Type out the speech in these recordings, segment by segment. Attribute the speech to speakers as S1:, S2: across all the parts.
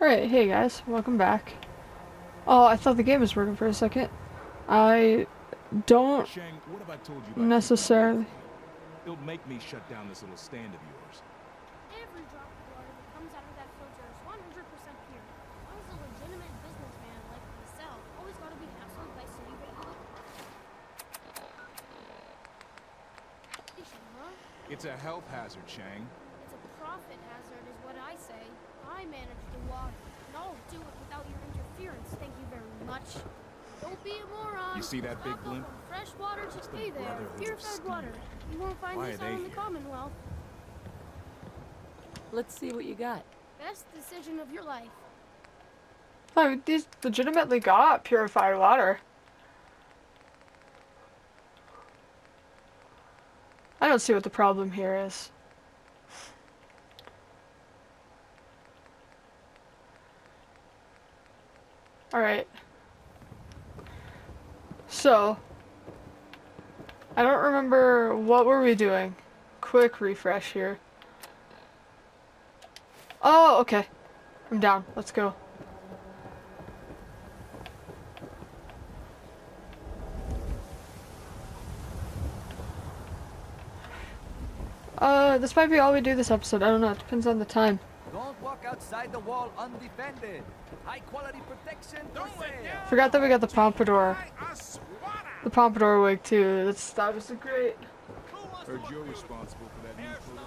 S1: Alright, hey guys, welcome back. Oh, I thought the game was working for a second. I don't
S2: Shang, what have I told you about keeping away
S1: necessarily.
S2: from me? It'll make me shut down this little stand of yours.
S3: Every drop of water that comes out of that filter is 100% pure. I was a legitimate businessman like myself. Always gotta be hassled by city regulation, huh?
S2: It's a health hazard, Shang.
S3: It's a profit hazard is what I say. I manage the water, and I'll do it without your interference, thank you very much. Don't be a moron.
S2: You see that big
S3: Stock up
S2: blimp?
S3: on fresh water to
S2: It's the
S3: stay there.
S2: Brotherhood of
S3: Purified
S2: Steel.
S3: water. You won't find
S2: Why
S3: this
S2: are
S3: out
S2: they
S3: in the
S2: here?
S3: Commonwealth.
S4: Let's see what you got.
S3: Best decision of your life.
S1: Oh, these legitimately got purified water. I don't see what the problem here is. Alright. So, I don't remember what were we doing. Quick refresh here. Oh, okay. I'm down. Let's go. This might be all we do this episode. I don't know. It depends on the time.
S5: Don't walk outside the wall undefended. High quality protection for sale.
S1: Forgot that we got the pompadour. The pompadour wig too. That was a great.
S2: Heard you're responsible for that new coat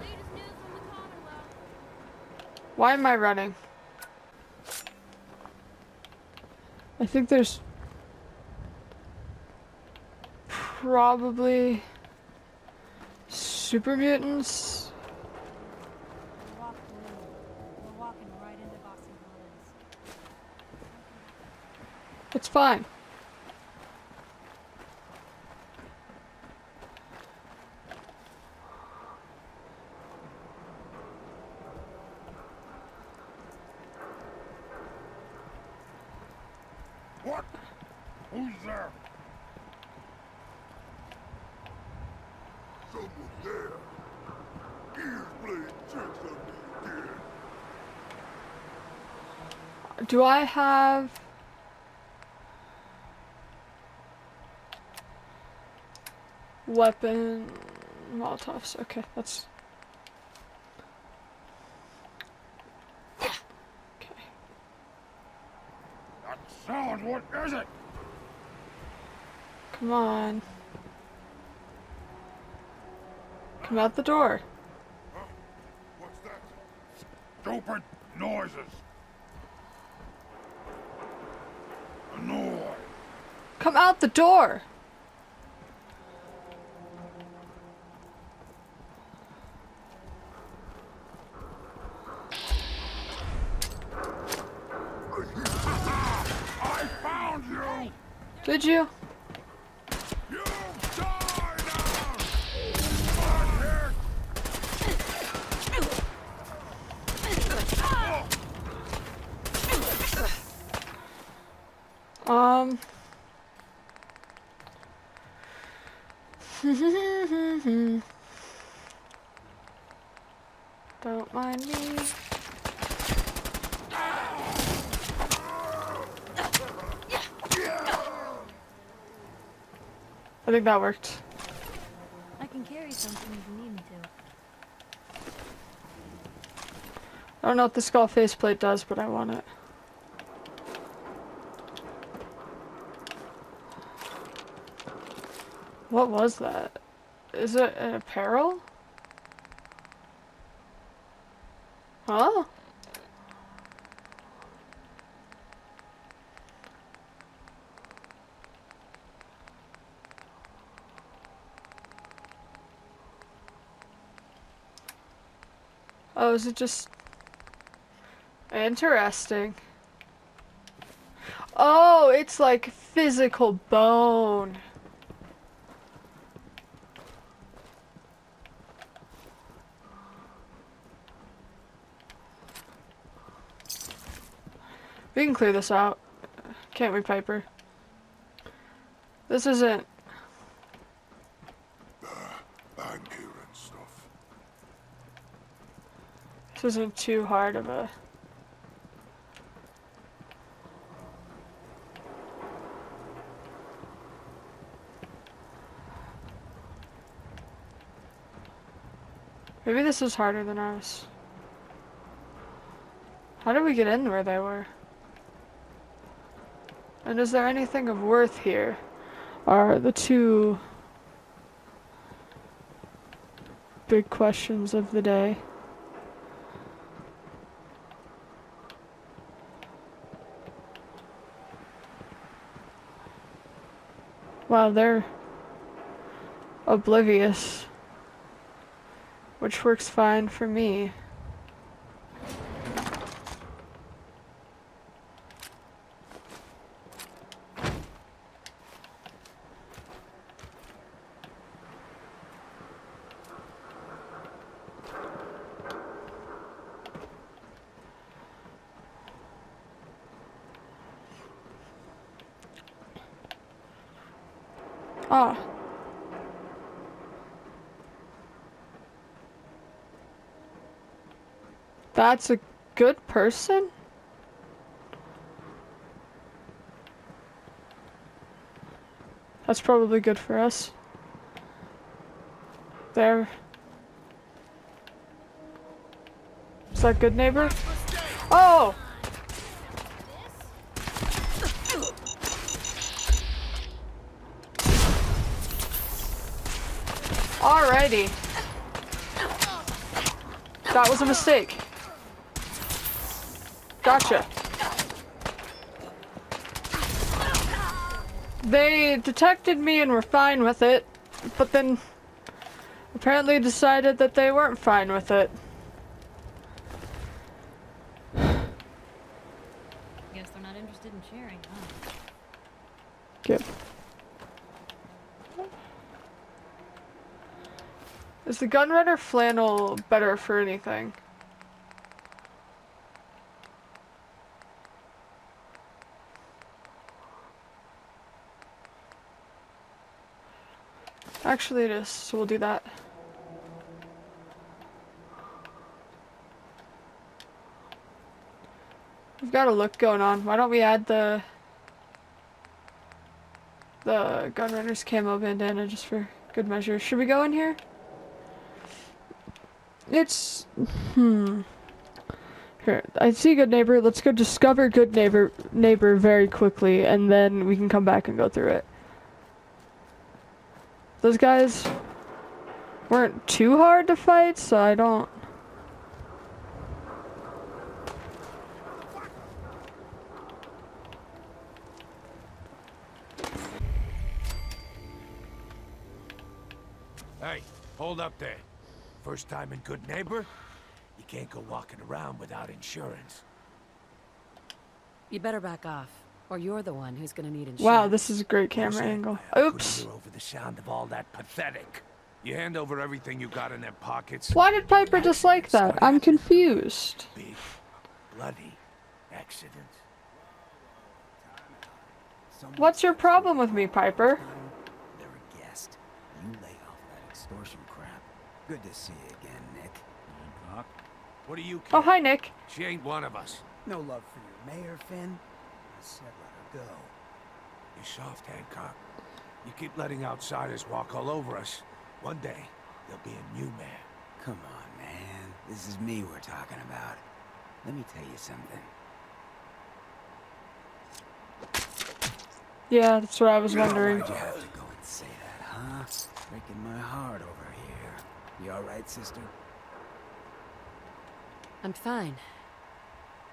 S3: Latest news from the Commonwealth.
S1: Why am I running? I think there's probably super mutants.
S6: Walk through. We're walking right into Bossy Ruins.
S1: It's fine.
S2: What? Who's there?
S7: Someone there. Ears playing tricks on me again.
S1: Do I have? Weapon Molotovs. Okay, that's okay.
S2: That sound, what is it?
S1: Come on. Come out the door.
S7: Huh? What's that?
S2: Stupid noises. Annoy.
S1: Come out the door.
S2: I found you!
S1: Did you?
S2: You die now! I'm here!
S1: Um. Don't mind me. I think that worked.
S6: I can carry something if you need me to.
S1: I don't know what the skull faceplate does, but I want it. What was that? Is it an apparel? Huh? Oh, is it just interesting? Oh, it's like physical bone. We can clear this out, can't we, Piper? This isn't
S7: Bank here and stuff.
S1: This isn't too hard of a... Maybe this is harder than ours. How did we get in where they were? And is there anything of worth here? Are the two big questions of the day. Wow, they're oblivious, which works fine for me. Ah. That's a good person? That's probably good for us. There. Is that good neighbor? Oh! Alrighty. That was a mistake. Gotcha. They detected me and were fine with it, but then apparently decided that they weren't fine with it.
S6: Guess they're not interested in sharing, huh?
S1: Good. Is the gunrunner flannel better for anything? Actually it is, so we'll do that. We've got a look going on. Why don't we add the gunrunner's camo bandana just for good measure? Should we go in here? It's... Here, I see good neighbor. Let's go discover good neighbor very quickly, and then we can come back and go through it. Those guys weren't too hard to fight, so I don't...
S4: Hey, hold up there. First time in Good Neighbor? You can't go walking around without insurance.
S8: You better back off, or you're the one who's gonna need insurance.
S1: Wow, this is a great camera angle. Oops!
S4: Couldn't hear over the sound of all that pathetic. You hand over everything you got in them pockets.
S1: Why did Piper dislike that? I'm confused.
S4: Big, bloody accident.
S1: What's your problem with me, Piper?
S5: They're a guest. You lay off that extortion crap. Good to see you again, Nick.
S4: What do you
S1: Oh,
S4: care?
S1: hi, Nick.
S4: She ain't one of us.
S5: No love for your mayor, Finn? I said let her go.
S4: You soft, Hancock. You keep letting outsiders walk all over us. One day, there'll be a new mayor.
S5: Come on, man. This is me we're talking about. Let me tell you something.
S1: Yeah, that's what I was wondering.
S5: Why'd you have to go and say that, huh? Breaking my heart over here. You alright, sister?
S8: I'm fine.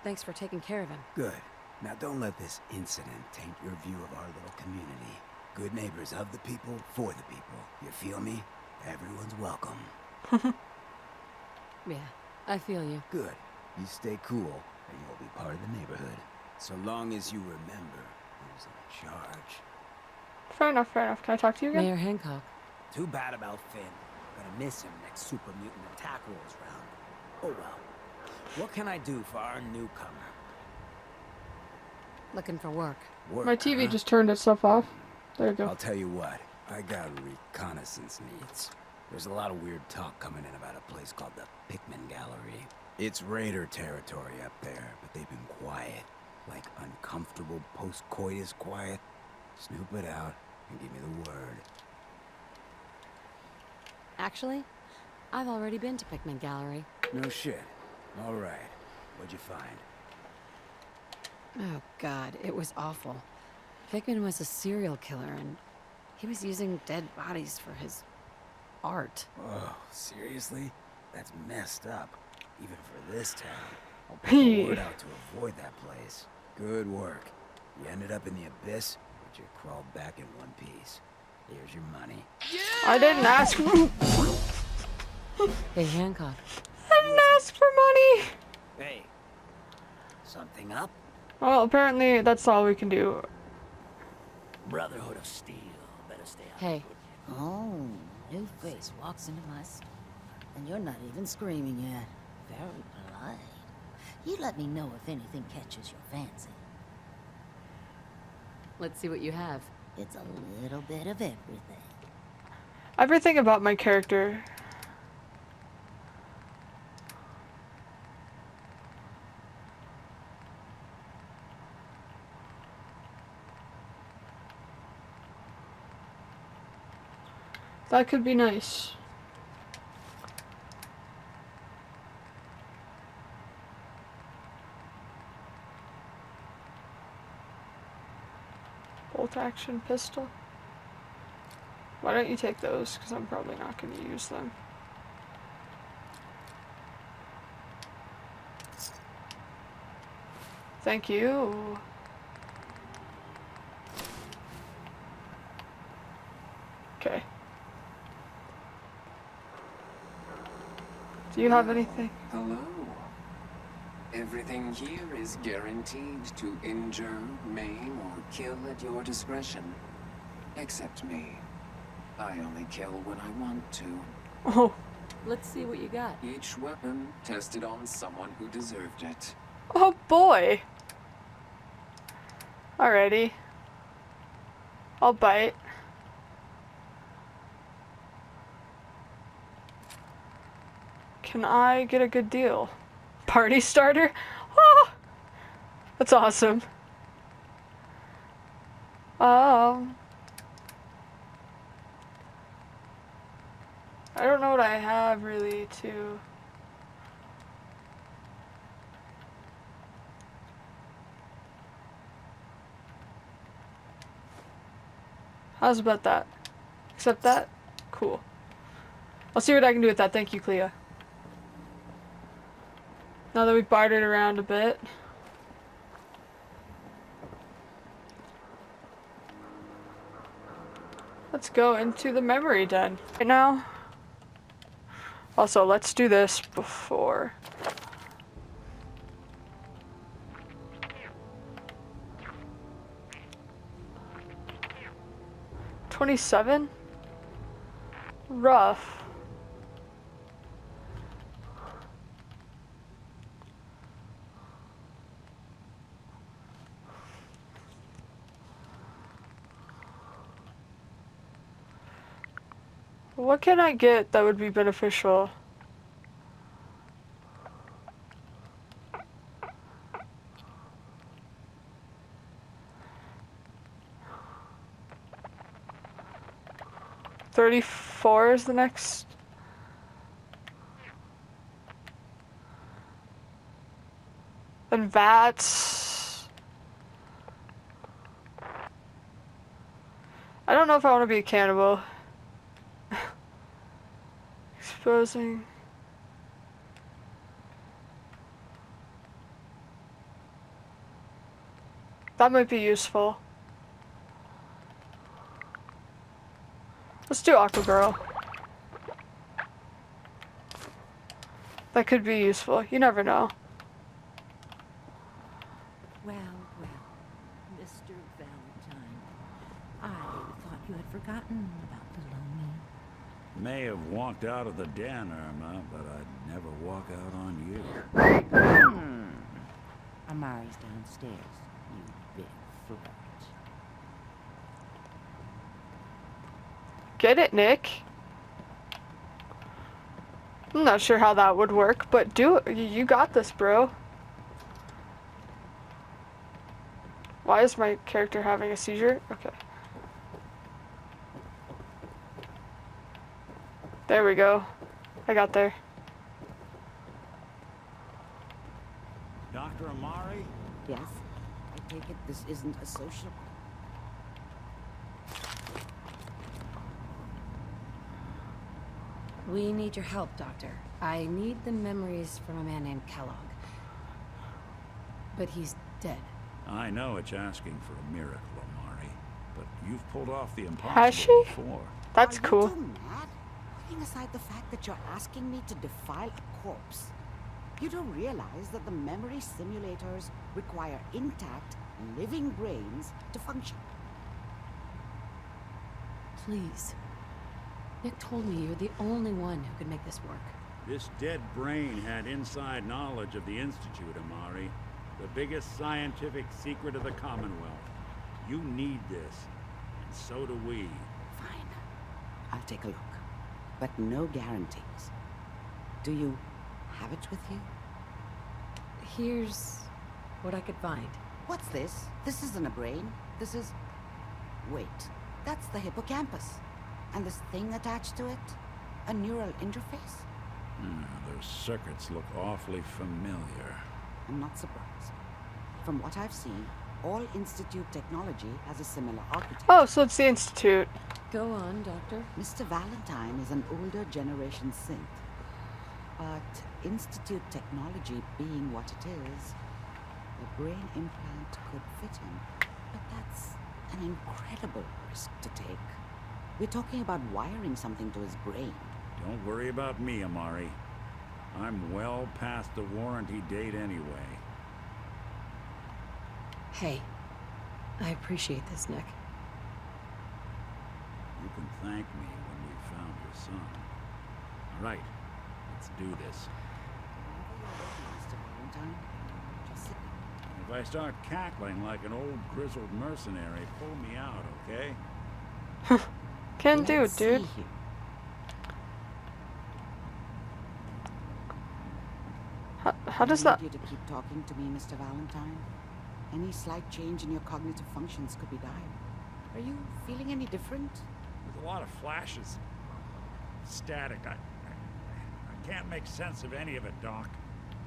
S8: Thanks for taking care of him.
S5: Good. Now don't let this incident taint your view of our little community. Good neighbors of the people, for the people. You feel me? Everyone's welcome.
S8: Yeah, I feel you.
S5: Good. You stay cool, and you'll be part of the neighborhood. So long as you remember who's in charge.
S1: Fair enough, fair enough. Can I talk to you again?
S8: Mayor Hancock.
S5: Too bad about Finn. Gonna miss him next super mutant attack rolls round. Oh well. What can I do for our newcomer?
S8: Looking for work.
S5: Work,
S1: My TV
S5: huh?
S1: just turned itself off. There you
S5: I'll
S1: go.
S5: tell you what. I got reconnaissance needs. There's a lot of weird talk coming in about a place called the Pikmin Gallery. It's raider territory up there, but they've been quiet. Like uncomfortable post-coitus quiet. Snoop it out and give me the word.
S8: Actually, I've already been to Pikmin Gallery.
S5: No shit. All right. What'd you find?
S8: Oh god, it was awful. Pikmin was a serial killer and he was using dead bodies for his art.
S5: Oh, seriously? That's messed up. Even for this town. I'll put the word out to avoid that place. Good work. You ended up in the abyss, but you crawled back in one piece. Here's your money.
S1: I didn't ask for
S8: Hey, Hancock.
S1: I didn't ask for money!
S5: Hey. Something up?
S1: Well, apparently that's all we can do.
S9: Brotherhood of Steel. Better stay out.
S8: Hey,
S10: Oh, new face walks into my store, and you're not even screaming yet. Very polite. You let me know if anything catches your fancy.
S8: let's see what you have.
S10: It's a little bit of everything.
S1: Everything about my character. That could be nice. Bolt action pistol. Why don't you take those? Because I'm probably not going to use them. Thank you. Okay. Do you have anything?
S11: Hello. Everything here is guaranteed to injure, maim, or kill at your discretion. Except me. I only kill when I want to.
S1: Oh.
S8: Let's see what you got.
S11: Each weapon tested on someone who deserved it.
S1: Oh boy. Alrighty. I'll bite. Can I get a good deal? Party starter? Oh, that's awesome. I don't know what I have really to... How's about that? Accept that? Cool. I'll see what I can do with that. Thank you, Clea. Now that we've bartered around a bit. Let's go into the memory den right now. Also, let's do this before. $27? Rough. What can I get that would be beneficial? $34 is the next. And VATS. I don't know if I want to be a cannibal. Exposing. That might be useful. Let's do Aqua Girl. That could be useful. You never know.
S6: Well, Mr. Valentine, I thought you had forgotten about the lonely.
S9: May have walked out of the den, Irma, but I'd never walk out on you.
S6: Amari's downstairs, you big flirt.
S1: Get it, Nick? I'm not sure how that would work, but do it. You got this, bro. Why is my character having a seizure? Okay. There we go. I got there.
S9: Dr. Amari?
S6: Yes? I take it this isn't a social...
S8: We need your help, Doctor. I need the memories from a man named Kellogg. But he's dead.
S9: I know it's asking for a miracle, Amari, but you've pulled off the
S1: Has she?
S9: impossible before.
S1: That's
S6: Are
S1: cool.
S6: you too mad? Putting aside the fact that you're asking me to defile a corpse, you don't realize that the memory simulators require intact, living brains to function.
S8: Please. Nick told me you're the only one who could make this work.
S9: This dead brain had inside knowledge of the Institute, Amari. The biggest scientific secret of the Commonwealth. You need this, and so do we.
S6: Fine. I'll take a look. But no guarantees. Do you have it with you?
S8: Here's what I could find.
S6: What's this? This isn't a brain. This is... Wait. That's the hippocampus. And this thing attached to it? A neural interface?
S9: Those circuits look awfully familiar.
S6: I'm not surprised. From what I've seen, all Institute technology has a similar architecture.
S1: Oh, so it's the Institute.
S8: Go on, Doctor.
S6: Mr. Valentine is an older generation synth. But Institute technology being what it is, a brain implant could fit him. But that's an incredible risk to take. We're talking about wiring something to his brain.
S9: Don't worry about me, Amari. I'm well past the warranty date anyway.
S8: Hey, I appreciate this, Nick.
S9: You can thank me when we've found your son. All right, let's do this.
S6: Mr. Valentine, just sit down.
S9: If I start cackling like an old grizzled mercenary, pull me out, okay?
S1: Can do,
S6: Let's
S1: dude.
S6: see here.
S1: How does
S6: I
S1: that...
S6: need you to keep talking to me, Mr. Valentine. Any slight change in your cognitive functions could be dire. Are you feeling any different?
S9: There's a lot of flashes. Static. I can't make sense of any of it, Doc.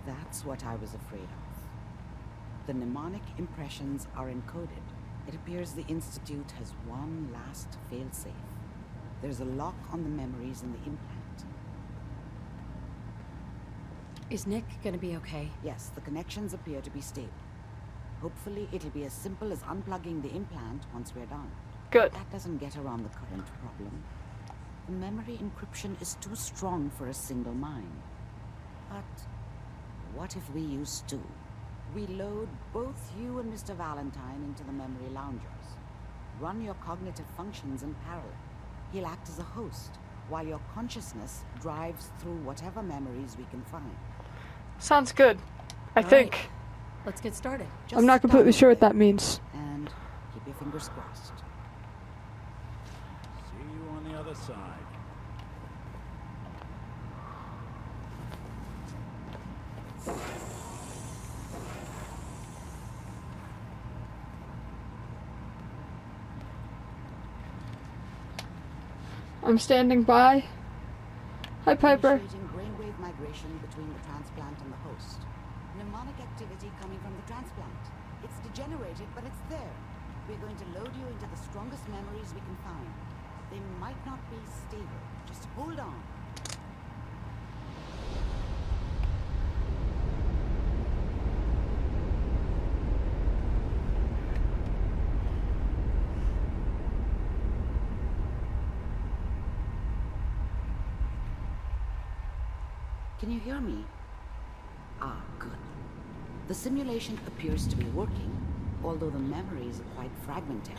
S6: That's what I was afraid of. The mnemonic impressions are encoded. It appears the Institute has one last failsafe. There's a lock on the memories in the implant.
S8: Is Nick gonna be okay?
S6: Yes, the connections appear to be stable. Hopefully, it'll be as simple as unplugging the implant once we're done.
S1: Good.
S6: That doesn't get around the current problem. The memory encryption is too strong for a single mind. But what if we use two? We load both you and Mr. Valentine into the memory loungers. Run your cognitive functions in parallel. He'll act as a host, while your consciousness drives through whatever memories we can find.
S1: Sounds good. I
S8: All
S1: think.
S8: right, let's get started.
S6: Just
S1: I'm not
S6: sit
S1: completely
S6: down
S1: sure what
S6: there
S1: that means.
S6: and keep your fingers crossed.
S9: See you on the other side.
S1: I'm standing by. Hi, Piper.
S6: Initiating brainwave migration between the transplant and the host. Mnemonic activity coming from the transplant. It's degenerated, but it's there. We're going to load you into the strongest memories we can find. They might not be stable. Just hold on. Can you hear me? Ah, good. The simulation appears to be working, although the memories are quite fragmentary.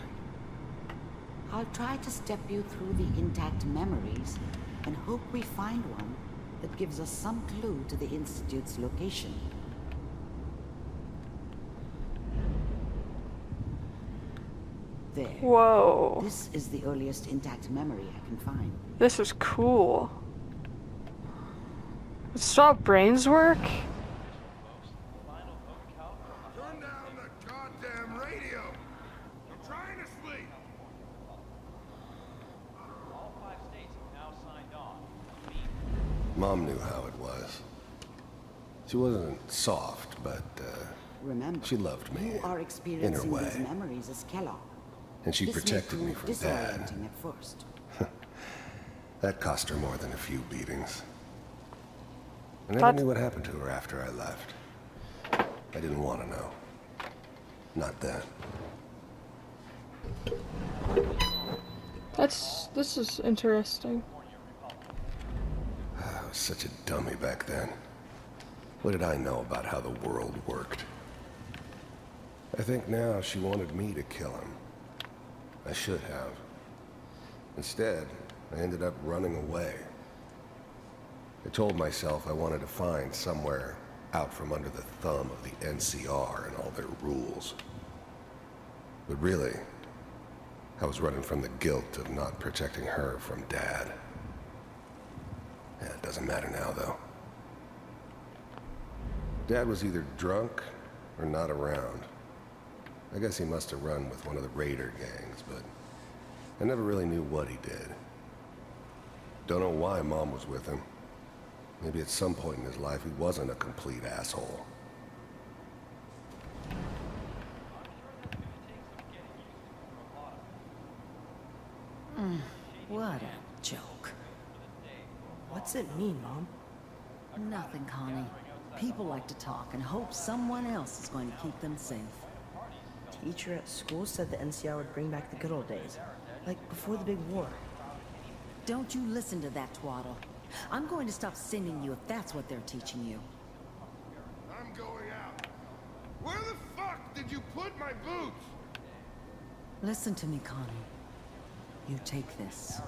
S6: I'll try to step you through the intact memories and hope we find one that gives us some clue to the Institute's location. There.
S1: Whoa.
S6: This is the earliest intact memory I can find.
S1: This is cool. It's how brains work?
S7: Turn down the goddamn radio! I'm trying to sleep!
S12: Mom knew how it was. She wasn't soft, but,
S6: Remember,
S12: she loved me
S6: you are
S12: in her
S6: experiencing
S12: way.
S6: these memories as Kellogg.
S12: And she
S6: This may
S12: protected me
S6: prove
S12: from Dad.
S6: disorienting at first.
S12: That cost her more than a few beatings. I never knew what happened to her after I left. I didn't want to know. Not then.
S1: This is interesting.
S12: I was such a dummy back then. What did I know about how the world worked? I think now she wanted me to kill him. I should have. Instead, I ended up running away. I told myself I wanted to find somewhere out from under the thumb of the NCR and all their rules. But really, I was running from the guilt of not protecting her from Dad. Yeah, it doesn't matter now, though. Dad was either drunk or not around. I guess he must have run with one of the raider gangs, but I never really knew what he did. Don't know why Mom was with him. Maybe at some point in his life he wasn't a complete asshole.
S10: What a joke.
S13: What's it mean, Mom?
S10: Nothing, Connie. People like to talk and hope someone else is going to keep them safe.
S13: Teacher at school said the NCR would bring back the good old days. Like before the big war.
S10: Don't you listen to that twaddle. I'm going to stop sending you if that's what they're teaching you.
S7: I'm going out. Where the fuck did you put my boots?
S10: Listen to me, Connie. You take this.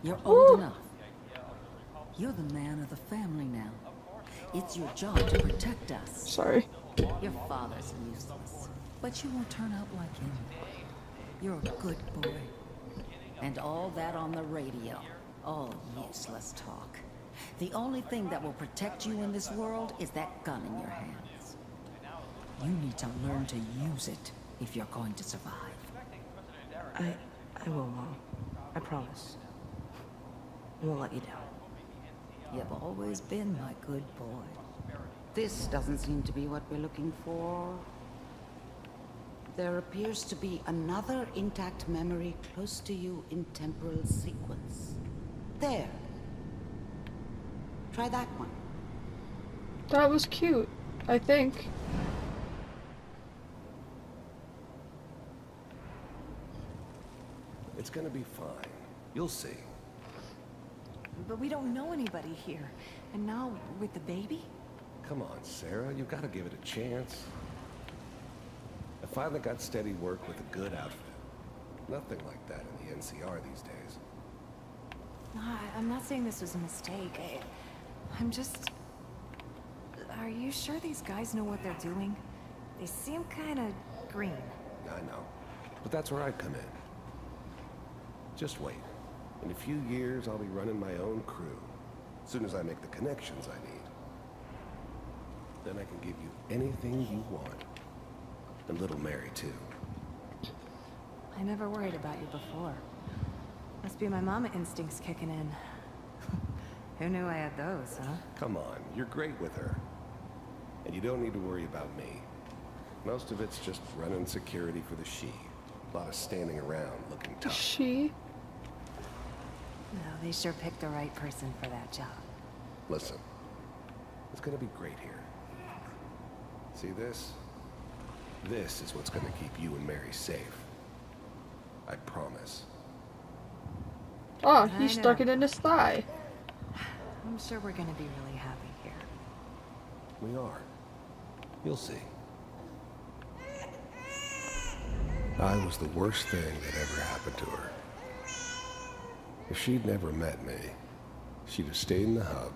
S10: You're old enough. You're the man of the family now. It's your job to protect us.
S1: Sorry.
S10: Your father's useless, but you won't turn out like him. You're a good boy. And all that on the radio. All useless talk. The only thing that will protect you in this world is that gun in your hands. You need to learn to use it if you're going to survive.
S13: I will, Mom. I promise. I won't let you down.
S10: You've always been my good boy.
S6: This doesn't seem to be what we're looking for. There appears to be another intact memory close to you in temporal sequence. There. Try that one.
S1: That was cute, I think.
S12: It's gonna be fine. You'll see.
S14: But we don't know anybody here. And now, with the baby?
S12: Come on, Sarah. You've got to give it a chance. I finally got steady work with a good outfit. Nothing like that in the NCR these days.
S14: No, I'm not saying this was a mistake. I'm just... Are you sure these guys know what they're doing? They seem kind of green.
S12: I know. But that's where I come in. Just wait. In a few years, I'll be running my own crew. As soon as I make the connections I need. Then I can give you anything you want. And little Mary, too.
S14: I never worried about you before. Must be my mama instincts kicking in. Who knew I had those, huh?
S12: Come on, you're great with her. And you don't need to worry about me. Most of it's just running security for the she. A lot of standing around looking tough.
S1: She?
S14: No, they sure picked the right person for that job.
S12: Listen, it's gonna be great here. See this? This is what's gonna keep you and Mary safe. I promise.
S1: Oh, he
S14: I
S1: stuck
S14: know.
S1: it in his thigh.
S14: I'm sure we're gonna be really happy here.
S12: We are. You'll see. I was the worst thing that ever happened to her. If she'd never met me, she'd have stayed in the hub,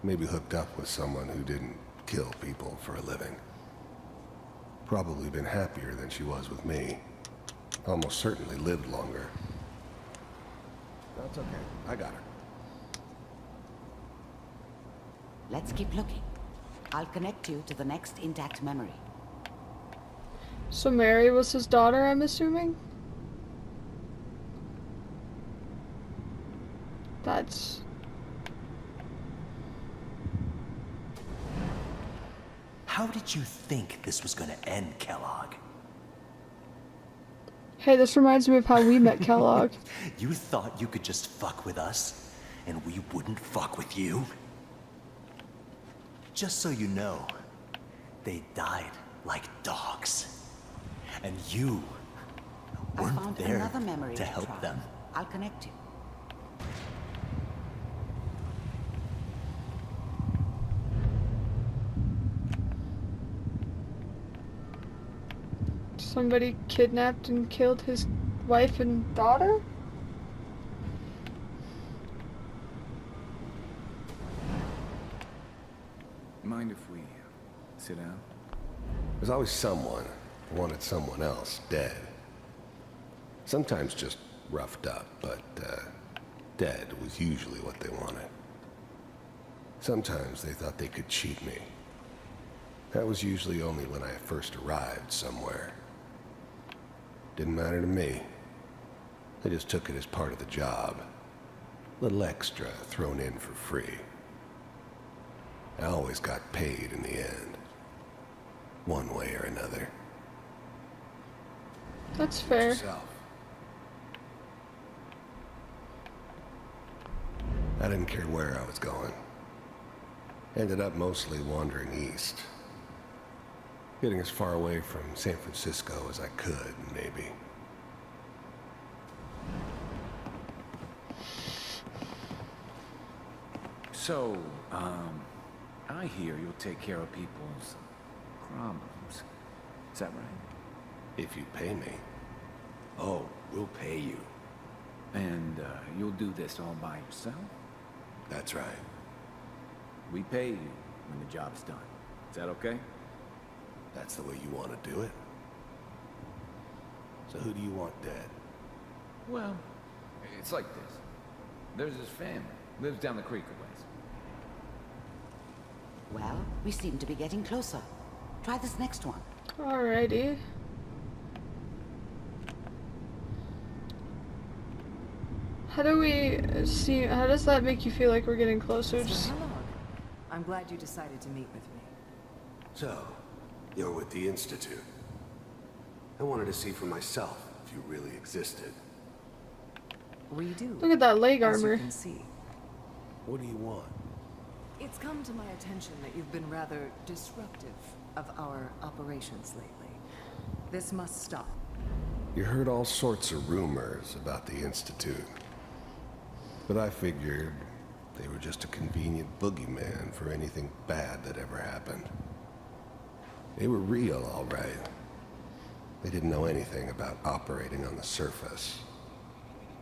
S12: maybe hooked up with someone who didn't kill people for a living. Probably been happier than she was with me. Almost certainly lived longer. That's okay. I got her.
S6: Let's keep looking. I'll connect you to the next intact memory.
S1: So Mary was his daughter, I'm assuming? That's...
S15: How did you think this was gonna end, Kellogg?
S1: Hey, this reminds me of how we met Kellogg.
S15: You thought you could just fuck with us, and we wouldn't fuck with you? Just so you know, they died like dogs. And you weren't there
S6: another memory
S15: to help
S6: try.
S15: them.
S6: I'll connect you.
S1: Somebody kidnapped and killed his wife and daughter?
S5: Mind if we sit down?
S12: There's always someone who wanted someone else dead. Sometimes just roughed up, but dead was usually what they wanted. Sometimes they thought they could cheat me. That was usually only when I first arrived somewhere. Didn't matter to me. They just took it as part of the job. Little extra thrown in for free. I always got paid in the end. One way or another.
S1: That's fair.
S12: Yourself. I didn't care where I was going. Ended up mostly wandering east. Getting as far away from San Francisco as I could, maybe.
S5: So, I hear you'll take care of people's problems. Is that right?
S12: If you pay me.
S5: Oh, we'll pay you. And, you'll do this all by yourself?
S12: That's right.
S5: We pay you when the job's done. Is that okay?
S12: That's the way you want to do it? So who do you want dead?
S5: Well, it's like this. There's his family. Lives down the creek a ways.
S6: Well, we seem to be getting closer. Try this next one.
S1: Alrighty. How do we see, how does that make you feel like we're getting closer? Just...
S14: Kellogg, I'm glad you decided to meet with me.
S12: So, you're with the Institute. I wanted to see for myself if you really existed.
S14: We do.
S1: Look at that leg
S14: as
S1: armor.
S14: You can see.
S12: What do you want?
S14: It's come to my attention that you've been rather disruptive of our operations lately. This must stop.
S12: You heard all sorts of rumors about the Institute. But I figured they were just a convenient boogeyman for anything bad that ever happened. They were real, all right. They didn't know anything about operating on the surface.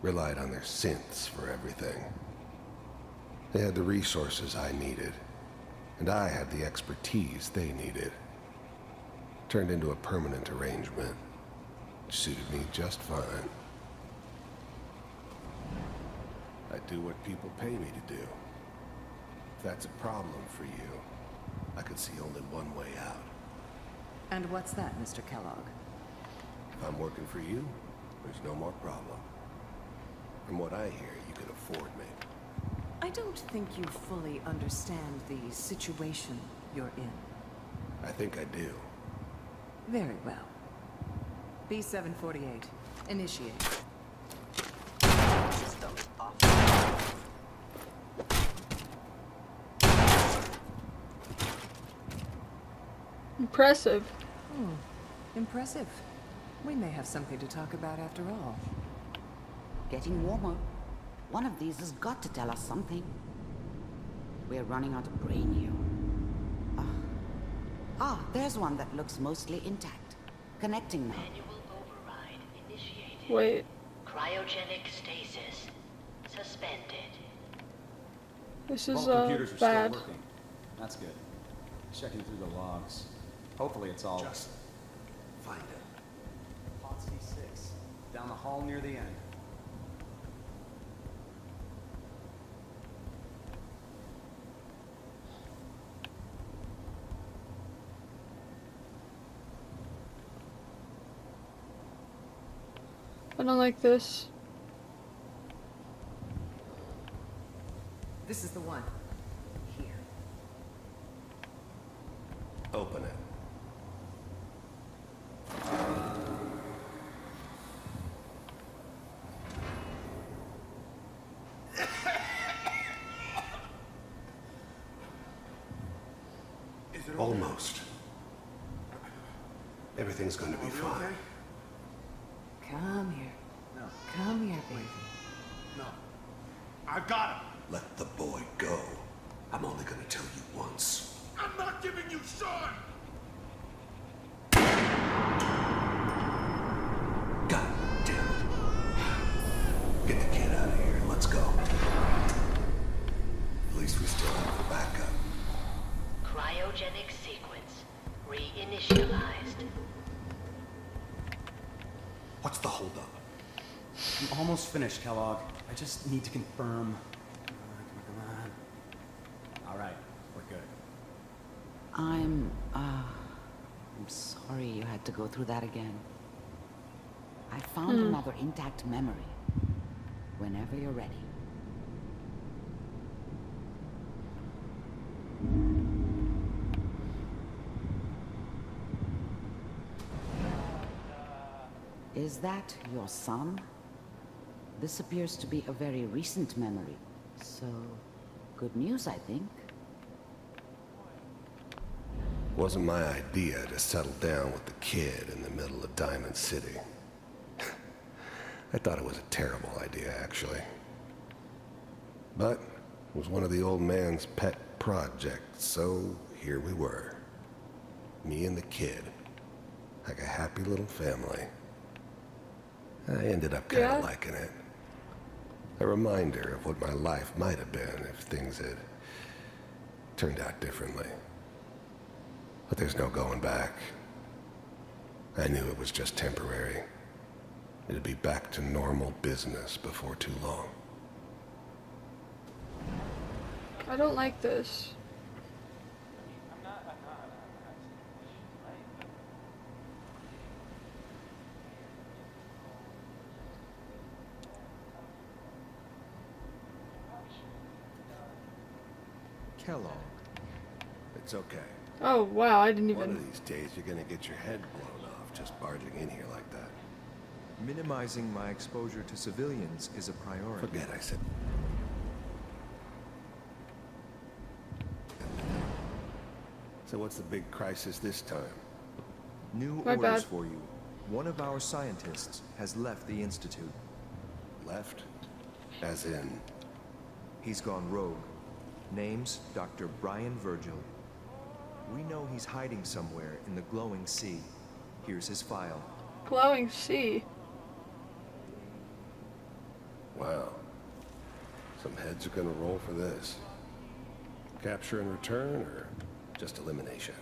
S12: Relied on their synths for everything. They had the resources I needed, and I had the expertise they needed. Turned into a permanent arrangement, which suited me just fine. I do what people pay me to do. If that's a problem for you, I could see only one way out.
S14: And what's that, Mr. Kellogg?
S12: If I'm working for you, there's no more problem. From what I hear, you can afford me.
S14: I don't think you fully understand the situation you're in.
S12: I think I do.
S14: Very well. B-748, initiate.
S1: Impressive.
S14: Impressive. We may have something to talk about after all.
S6: Getting warmer. One of these has got to tell us something. We're running out of brain here. There's one that looks mostly intact. Connecting now.
S16: Manual override initiated.
S1: Wait.
S16: Cryogenic stasis suspended.
S1: This is
S17: computers are
S1: bad.
S17: still working. That's good. Checking through the logs. Hopefully it's all...
S12: Just find it.
S17: Potsky 6. Down the hall near the end.
S1: don't like this.
S17: This is the one. Here.
S12: Open it. Almost. Everything's going to be fine.
S10: Come here. No. Come here, baby.
S4: No. I've got him.
S12: Let the boy go. I'm only going to tell you once.
S7: I'm not giving you Sean!
S12: God damn it. Get the kid out of here and let's go. At least we still have the backup.
S16: Cryogenic sequence reinitialized.
S12: What's the holdup?
S17: I'm almost finished, Kellogg. I just need to confirm. Come on. All right, we're good.
S6: I'm sorry you had to go through that again. I found another intact memory. Whenever you're ready. Is that your son? This appears to be a very recent memory. So, good news, I think.
S12: Wasn't my idea to settle down with the kid in the middle of Diamond City. I thought it was a terrible idea, actually. But it was one of the old man's pet projects, so here we were. Me and the kid. Like a happy little family. I ended up kind of liking it. A reminder of what my life might have been if things had turned out differently. But there's no going back. I knew it was just temporary. It'd be back to normal business before too long.
S1: I don't like this.
S2: Kellogg.
S12: It's okay.
S1: Oh, wow, I didn't
S12: One
S1: even...
S12: of these days you're gonna get your head blown off just barging in here like that.
S2: Minimizing my exposure to civilians is a priority.
S12: Forget I said... So what's the big crisis this time?
S2: New
S1: My
S2: orders
S1: bad.
S2: for you. One of our scientists has left the Institute.
S12: Left? As in...
S2: He's gone rogue. Name's Dr. Brian Virgil. We know he's hiding somewhere in the glowing sea. Here's his file.
S1: Glowing sea.
S12: Wow. Some heads are gonna roll for this. Capture and return, or just elimination?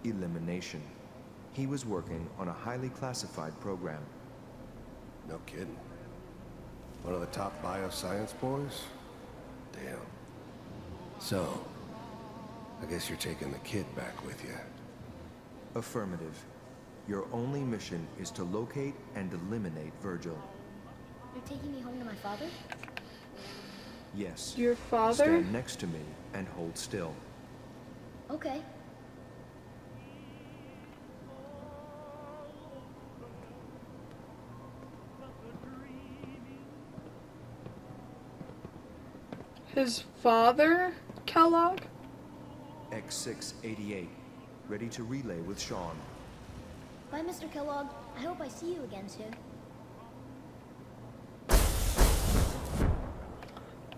S2: Elimination. He was working on a highly classified program.
S12: No kidding. One of the top bioscience boys? Damn. So, I guess you're taking the kid back with you.
S2: Affirmative. Your only mission is to locate and eliminate Virgil.
S3: You're taking me home to my father?
S2: Yes.
S1: Your father?
S2: Stand next to me and hold still.
S3: Okay.
S1: His father? Kellogg?
S2: X688. Ready to relay with Sean.
S3: Bye, Mr. Kellogg. I hope I see you again soon.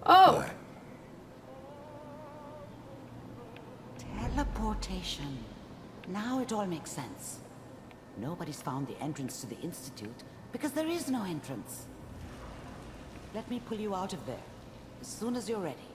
S1: Oh!
S6: Teleportation. Now it all makes sense. Nobody's found the entrance to the Institute because there is no entrance. Let me pull you out of there as soon as you're ready.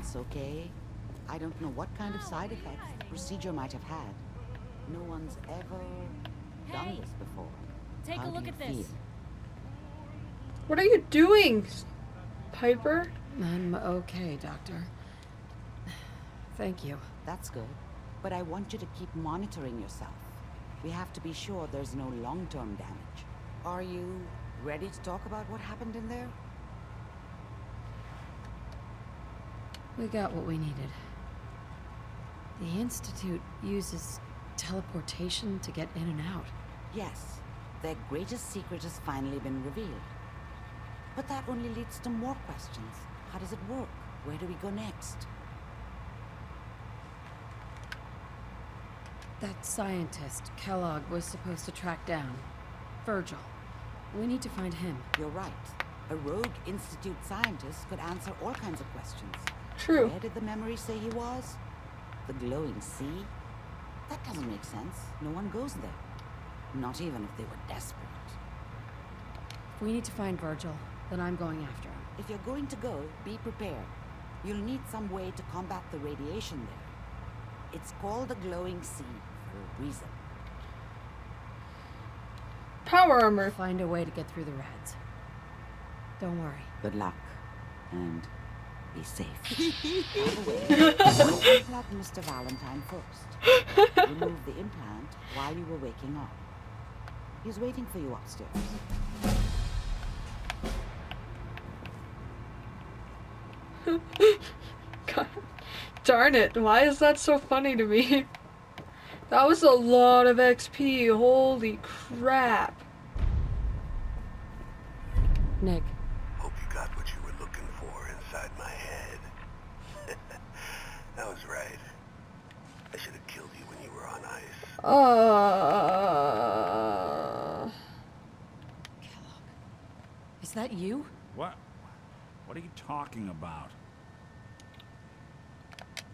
S6: once, okay? I don't know what kind of side effects the procedure might have had. No one's ever done this before.
S3: Take
S6: How
S3: a
S6: do
S3: look
S6: you
S3: at this.
S6: feel?
S1: What are you doing, Piper?
S8: I'm okay, Doctor. Thank you.
S6: That's good. But I want you to keep monitoring yourself. We have to be sure there's no long-term damage. Are you ready to talk about what happened in there?
S8: We got what we needed. The Institute uses teleportation to get in and out.
S6: Yes. Their greatest secret has finally been revealed. But that only leads to more questions. How does it work? Where do we go next?
S8: That scientist, Kellogg, was supposed to track down. Virgil. We need to find him.
S6: You're right. A rogue Institute scientist could answer all kinds of questions.
S1: True.
S6: Where did the memory say he was? The glowing sea? That doesn't make sense. No one goes there. Not even if they were desperate.
S8: If we need to find Virgil, then I'm going after him.
S6: If you're going to go, be prepared. You'll need some way to combat the radiation there. It's called the glowing sea for a reason.
S1: Power armor.
S8: Find a way to get through the rats. Don't worry.
S6: Good luck. And be safe. By the way, implant Mr. Valentine first. Remove the implant while you were waking up. He's waiting for you upstairs.
S1: God, darn it, why is that so funny to me? That was a lot of XP, holy crap.
S8: Nick.
S12: Hope you got what you were looking for inside my head. That was right. I should have killed you when you were on ice.
S8: Kellogg. Is that you?
S9: What? What are you talking about?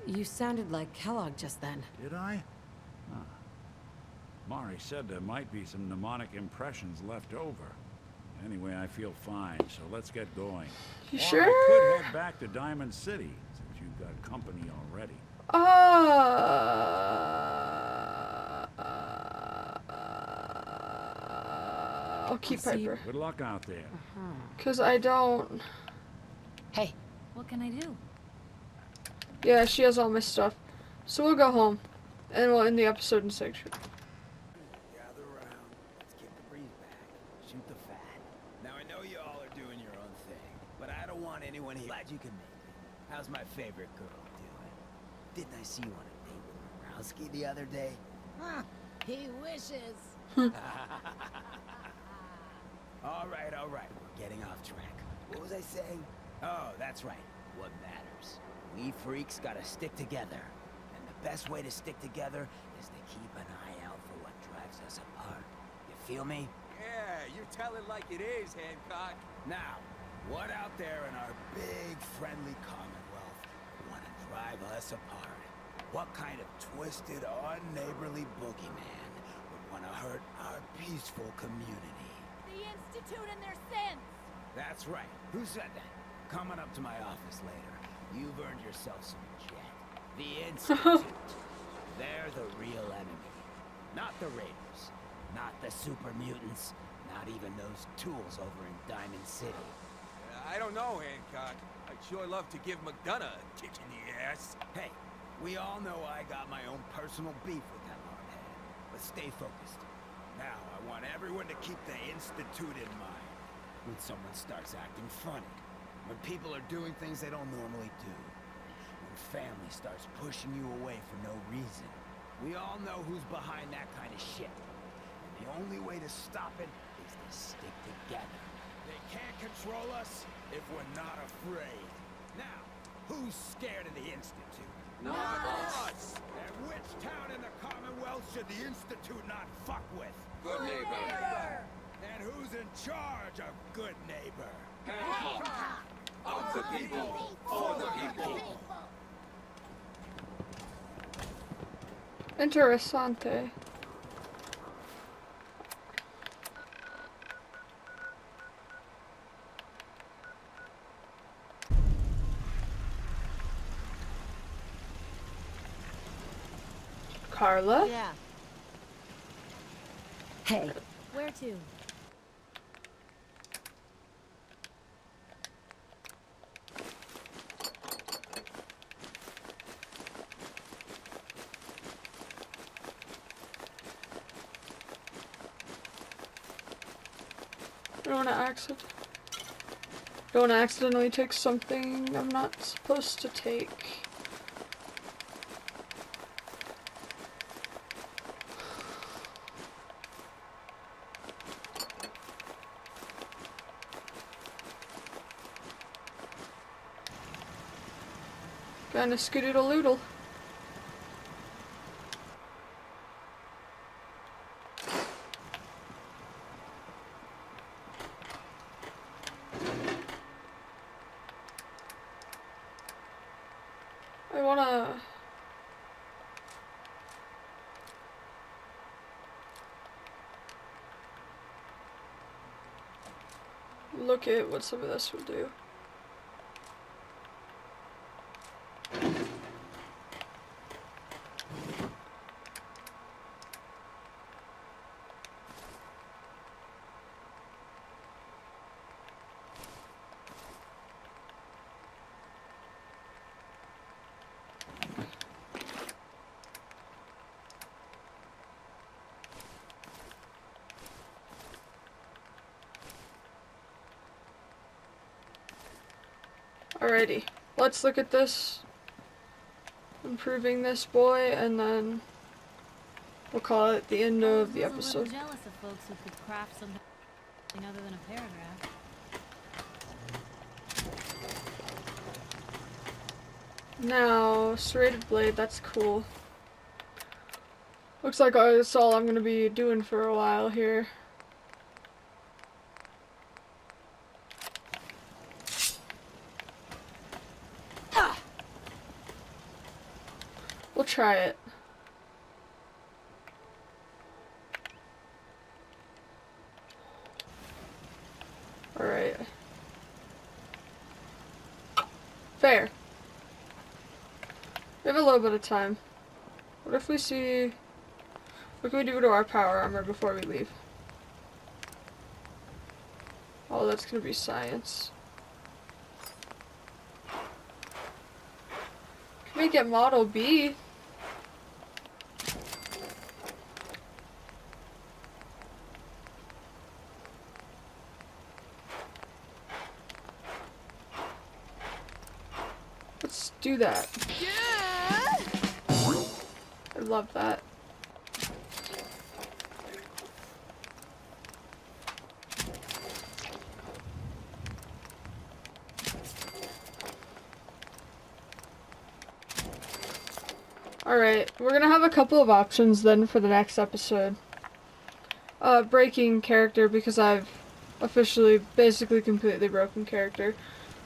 S8: You sounded like Kellogg just then.
S9: Did I? Huh. Mari said there might be some mnemonic impressions left over. Anyway, I feel fine, so let's get going.
S1: You
S9: Or
S1: sure?
S9: I could head back to Diamond City, since you've got company already.
S1: I'll keep Piper.
S9: Good luck out there.
S1: Cause I don't.
S8: Hey.
S14: What can I do?
S1: Yeah, she has all my stuff. So we'll go home. And we'll end the episode in section.
S5: Gather around. Let's kick the breeze back. Shoot the fat. Now I know you all are doing your own thing, but I don't want anyone here. Glad you can make it. How's my favorite girl doing? Didn't I see you on a date with Morowski the other day?
S10: Huh. He wishes.
S5: All right. We're getting off track. What was I saying? Oh, that's right. What matters. We freaks gotta stick together. And the best way to stick together is to keep an eye out for what drives us apart. You feel me?
S18: Yeah, you tell it like it is, Hancock.
S5: Now, what out there in our big, friendly Commonwealth wanna drive us apart? What kind of twisted, unneighborly boogeyman would wanna hurt our peaceful community?
S3: The Institute and their sins!
S5: That's right. Who said that? Coming up to my office later. You've earned yourself some jet. The Institute. They're the real enemy. Not the Raiders. Not the super mutants. Not even those tools over in Diamond City.
S18: I don't know, Hancock. I'd sure love to give McDonough a kick in the ass.
S5: Hey, we all know I got my own personal beef with that hardhead. But stay focused. Now, I want everyone to keep the Institute in mind. When someone starts acting funny. When people are doing things they don't normally do. When family starts pushing you away for no reason. We all know who's behind that kind of shit. And the only way to stop it is to stick together. They can't control us if we're not afraid. Now, who's scared of the Institute?
S18: Not us!
S5: And which town in the Commonwealth should the Institute not fuck with?
S18: Good neighbor!
S5: And who's in charge of good neighbor?
S18: Hancock! Of the people, for the people!
S1: Interessante. Carla.
S3: Yeah.
S10: Hey.
S3: Where to?
S1: Don't wanna accidentally take something I'm not supposed to take. Kinda skoodoodle-oodle. I wanna... look at what some of this will do. Alrighty, let's look at this. Improving this boy, and then we'll call it the end of the
S3: I was a
S1: episode.
S3: little jealous of folks who could craft something other than a paragraph.
S1: Now, serrated blade, that's cool. Looks like that's all I'm gonna be doing for a while here. We'll try it. Alright. Fair. We have a little bit of time. What if we see... what can we do to our power armor before we leave? Oh, that's gonna be science. Can we get Model B? Let's do that. I love that. Alright, we're gonna have a couple of options then for the next episode. Breaking character, because I've officially basically completely broken character.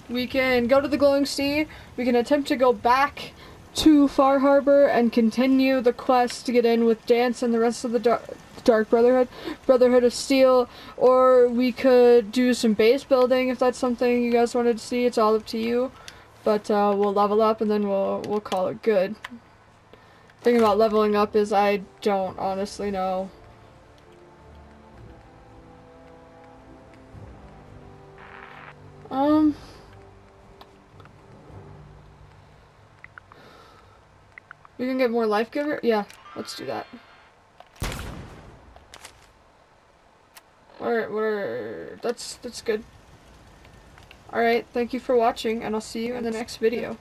S1: We can go to the Glowing Sea, we can attempt to go back to Far Harbor and continue the quest to get in with Dance and the rest of the Dark Brotherhood, Brotherhood of Steel, or we could do some base building if that's something you guys wanted to see. It's all up to you, but we'll level up and then we'll call it good. Thing about leveling up is I don't honestly know. We can get more life giver? Yeah, let's do that. That's good. Alright, thank you for watching, and I'll see you in the next video.